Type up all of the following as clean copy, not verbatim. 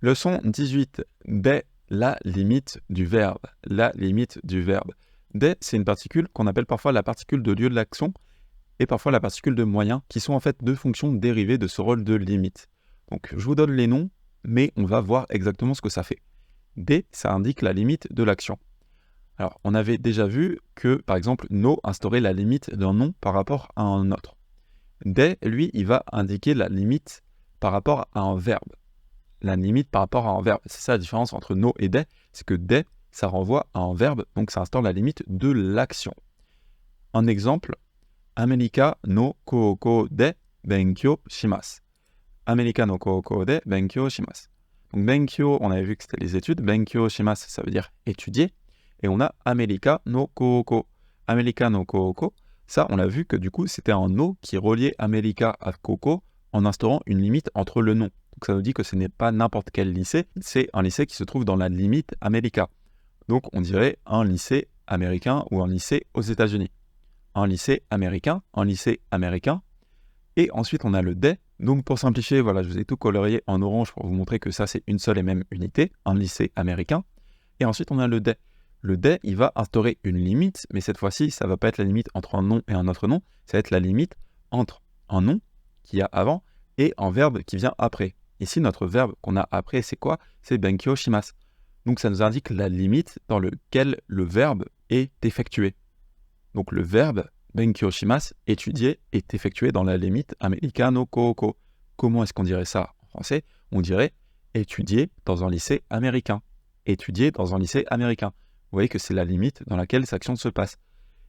Leçon 18. Dès la limite du verbe. La limite du verbe. Dès, c'est une particule qu'on appelle parfois la particule de lieu de l'action et parfois la particule de moyen, qui sont en fait deux fonctions dérivées de ce rôle de limite. Donc je vous donne les noms, mais on va voir exactement ce que ça fait. Dès, ça indique la limite de l'action. Alors, on avait déjà vu que, par exemple, no instaurait la limite d'un nom par rapport à un autre. Dès, lui, il va indiquer la limite par rapport à un verbe. La limite par rapport à un verbe. C'est ça la différence entre no et dès, c'est que dès, ça renvoie à un verbe, donc ça instaure la limite de l'action. Un exemple, Amerika no kooko de benkyou shimasu. Amerika no kooko de benkyou shimasu. Donc benkyou, on avait vu que c'était les études, benkyou shimasu, ça veut dire étudier, et on a Amerika no kooko. Amerika no kooko, ça, on a vu que du coup, c'était un no qui reliait Amerika à Koko en instaurant une limite entre le nom. Donc ça nous dit que ce n'est pas n'importe quel lycée, c'est un lycée qui se trouve dans la limite Amerika. Donc on dirait un lycée américain ou un lycée aux États-Unis. Un lycée américain, et ensuite on a le dès. Donc pour simplifier, voilà, je vous ai tout colorié en orange pour vous montrer que ça c'est une seule et même unité, un lycée américain. Et ensuite on a le dès. Le dès, il va instaurer une limite, mais cette fois-ci, ça ne va pas être la limite entre un nom et un autre nom, ça va être la limite entre un nom qu'il y a avant et un verbe qui vient après. Ici, notre verbe qu'on a après, c'est quoi? C'est benkyou shimasu. Donc ça nous indique la limite dans laquelle le verbe est effectué. Donc le verbe benkyou shimasu, étudier, est effectué dans la limite Amerika no kooko. Comment est-ce qu'on dirait ça en français? On dirait étudier dans un lycée américain. Étudier dans un lycée américain. Vous voyez que c'est la limite dans laquelle cette action se passe.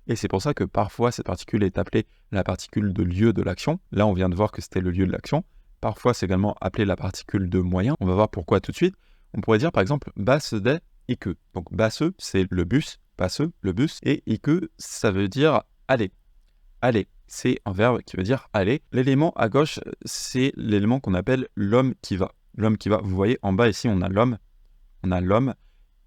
Et c'est pour ça que parfois cette particule est appelée la particule de lieu de l'action. Là, on vient de voir que c'était le lieu de l'action. Parfois, c'est également appelé la particule de moyen. On va voir pourquoi tout de suite. On pourrait dire par exemple basse de iku. Donc basse, c'est le bus, basse, le bus, et iku, ça veut dire aller. Aller, c'est un verbe qui veut dire aller. L'élément à gauche, c'est l'élément qu'on appelle l'homme qui va. L'homme qui va, vous voyez en bas ici, on a l'homme,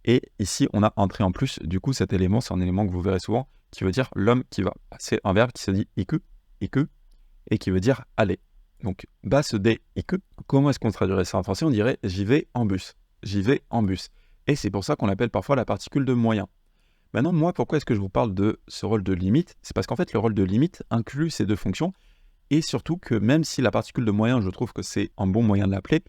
et ici on a un trait en plus. Du coup, cet élément, c'est un élément que vous verrez souvent, qui veut dire l'homme qui va. C'est un verbe qui se dit iku, et qui veut dire aller. Donc, basse de iku. Comment est-ce qu'on traduirait ça en français? On dirait j'y vais en bus. J'y vais en bus. Et c'est pour ça qu'on l'appelle parfois la particule de moyen. Maintenant, moi, pourquoi est-ce que je vous parle de ce rôle de limite? C'est parce qu'en fait, le rôle de limite inclut ces deux fonctions, et surtout que même si la particule de moyen, je trouve que c'est un bon moyen de l'appeler,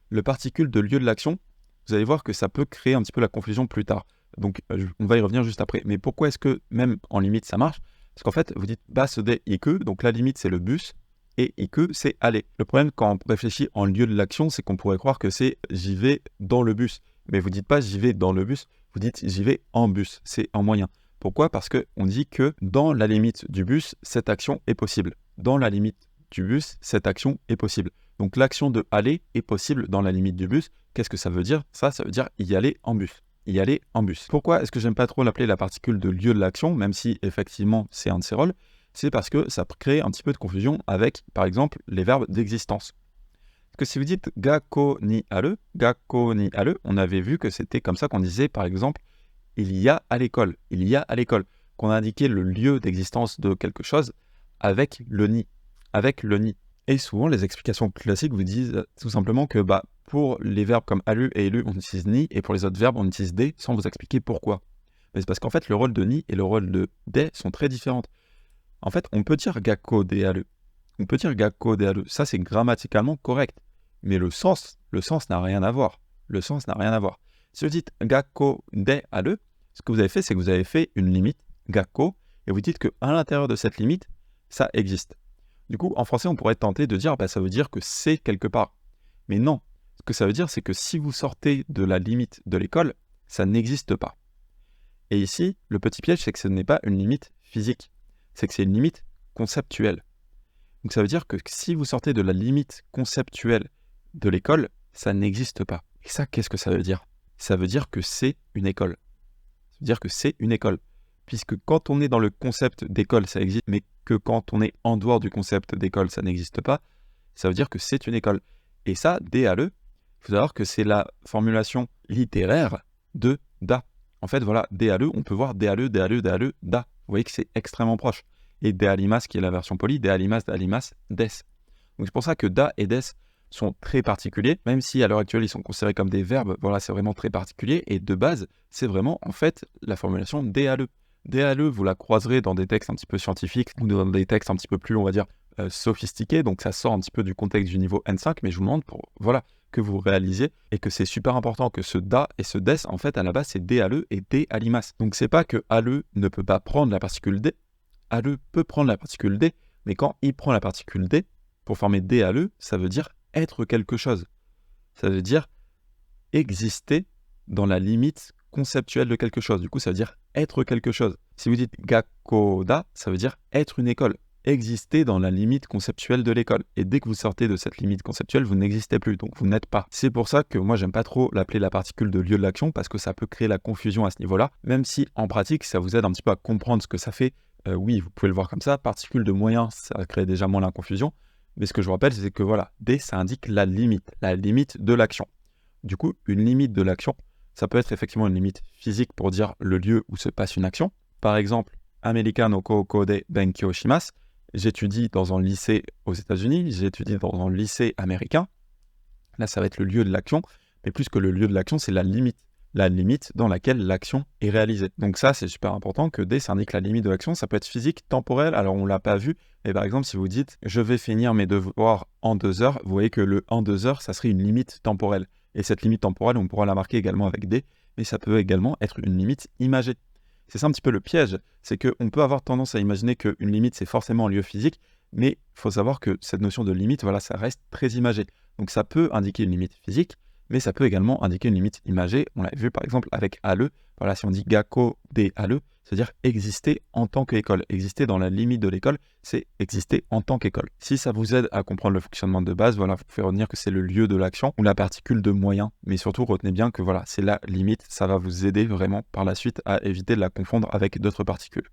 le particule de lieu de l'action, vous allez voir que ça peut créer un petit peu la confusion plus tard. Donc, on va y revenir juste après. Mais pourquoi est-ce que, même en limite, ça marche? Parce qu'en fait, vous dites basse de iku, donc la limite, c'est le bus, et iku, c'est aller. Le problème, quand on réfléchit en lieu de l'action, c'est qu'on pourrait croire que c'est j'y vais dans le bus. Mais vous dites pas j'y vais dans le bus, vous dites j'y vais en bus, c'est en moyen. Pourquoi? Parce qu'on dit que dans la limite du bus, cette action est possible. Dans la limite du bus, cette action est possible. Donc l'action de aller est possible dans la limite du bus. Qu'est-ce que ça veut dire? Ça veut dire y aller en bus. Y aller en bus. Pourquoi est-ce que j'aime pas trop l'appeler la particule de lieu de l'action, même si effectivement c'est un de ses rôles? C'est parce que ça crée un petit peu de confusion avec, par exemple, les verbes d'existence. Parce que si vous dites gakko ni aru, on avait vu que c'était comme ça qu'on disait, par exemple, il y a à l'école, qu'on indiquait le lieu d'existence de quelque chose avec le ni, Et souvent, les explications classiques vous disent tout simplement que pour les verbes comme alu et elu, on utilise ni, et pour les autres verbes, on utilise de, sans vous expliquer pourquoi. Mais c'est parce qu'en fait, le rôle de ni et le rôle de sont très différents. En fait, on peut dire gakko de aru. Ça, c'est grammaticalement correct. Mais le sens n'a rien à voir. Si vous dites gakko de aru, ce que vous avez fait, c'est que vous avez fait une limite, gakko, et vous dites qu'à l'intérieur de cette limite, ça existe. Du coup, en français, on pourrait tenter de dire, ça veut dire que c'est quelque part. Mais non, ce que ça veut dire, c'est que si vous sortez de la limite de l'école, ça n'existe pas. Et ici, le petit piège, c'est que ce n'est pas une limite physique, c'est que c'est une limite conceptuelle. Donc ça veut dire que si vous sortez de la limite conceptuelle de l'école, ça n'existe pas. Et ça, qu'est-ce que ça veut dire? Ça veut dire que c'est une école. Puisque quand on est dans le concept d'école, ça existe, mais que quand on est en dehors du concept d'école, ça n'existe pas, ça veut dire que c'est une école. Et ça, DALE, il faut savoir que c'est la formulation littéraire de da. En fait, voilà, DALE, on peut voir DALE, da. Vous voyez que c'est extrêmement proche. Et dealimas, qui est la version polie, dealimas, des. Donc c'est pour ça que da et des sont très particuliers, même si à l'heure actuelle ils sont considérés comme des verbes, voilà, c'est vraiment très particulier, et de base, c'est vraiment en fait la formulation DALE. DALE, vous la croiserez dans des textes un petit peu scientifiques ou dans des textes un petit peu plus, on va dire, sophistiqués, donc ça sort un petit peu du contexte du niveau N5, mais je vous demande pour, voilà, que vous réalisiez et que c'est super important que ce DA et ce DES, en fait, à la base, c'est DALE et D à limace. Donc c'est pas que ALE ne peut pas prendre la particule D, ALE peut prendre la particule D, mais quand il prend la particule D, pour former DALE, ça veut dire être quelque chose. Ça veut dire exister dans la limite conceptuelle de quelque chose. Du coup, ça veut dire être quelque chose. Si vous dites Gakoda, ça veut dire être une école. Exister dans la limite conceptuelle de l'école. Et dès que vous sortez de cette limite conceptuelle, vous n'existez plus, donc vous n'êtes pas. C'est pour ça que moi, j'aime pas trop l'appeler la particule de lieu de l'action, parce que ça peut créer la confusion à ce niveau-là, même si en pratique, ça vous aide un petit peu à comprendre ce que ça fait. Oui, vous pouvez le voir comme ça. Particule de moyen, ça crée déjà moins la confusion. Mais ce que je vous rappelle, c'est que voilà, D, ça indique la limite de l'action. Du coup, une limite de l'action, ça peut être effectivement une limite physique pour dire le lieu où se passe une action. Par exemple, America no Koukō de Benkyō shimasu. J'étudie dans un lycée aux États-Unis, j'étudie dans un lycée américain. Là, ça va être le lieu de l'action, mais plus que le lieu de l'action, c'est la limite dans laquelle l'action est réalisée. Donc ça, c'est super important que D, ça indique la limite de l'action. Ça peut être physique, temporel, alors on ne l'a pas vu, mais par exemple, si vous dites « je vais finir mes devoirs en 2 heures », vous voyez que le « en 2 heures », ça serait une limite temporelle. Et cette limite temporelle, on pourra la marquer également avec D, mais ça peut également être une limite imagée. C'est ça un petit peu le piège, c'est qu'on peut avoir tendance à imaginer qu'une limite, c'est forcément un lieu physique, mais il faut savoir que cette notion de limite, voilà, ça reste très imagé. Donc ça peut indiquer une limite physique, mais ça peut également indiquer une limite imagée. On l'a vu par exemple avec ALE. Voilà, si on dit Gakko de ALE, c'est-à-dire exister en tant qu'école. Exister dans la limite de l'école, c'est exister en tant qu'école. Si ça vous aide à comprendre le fonctionnement de base, voilà, vous pouvez retenir que c'est le lieu de l'action ou la particule de moyen. Mais surtout, retenez bien que voilà, c'est la limite. Ça va vous aider vraiment par la suite à éviter de la confondre avec d'autres particules.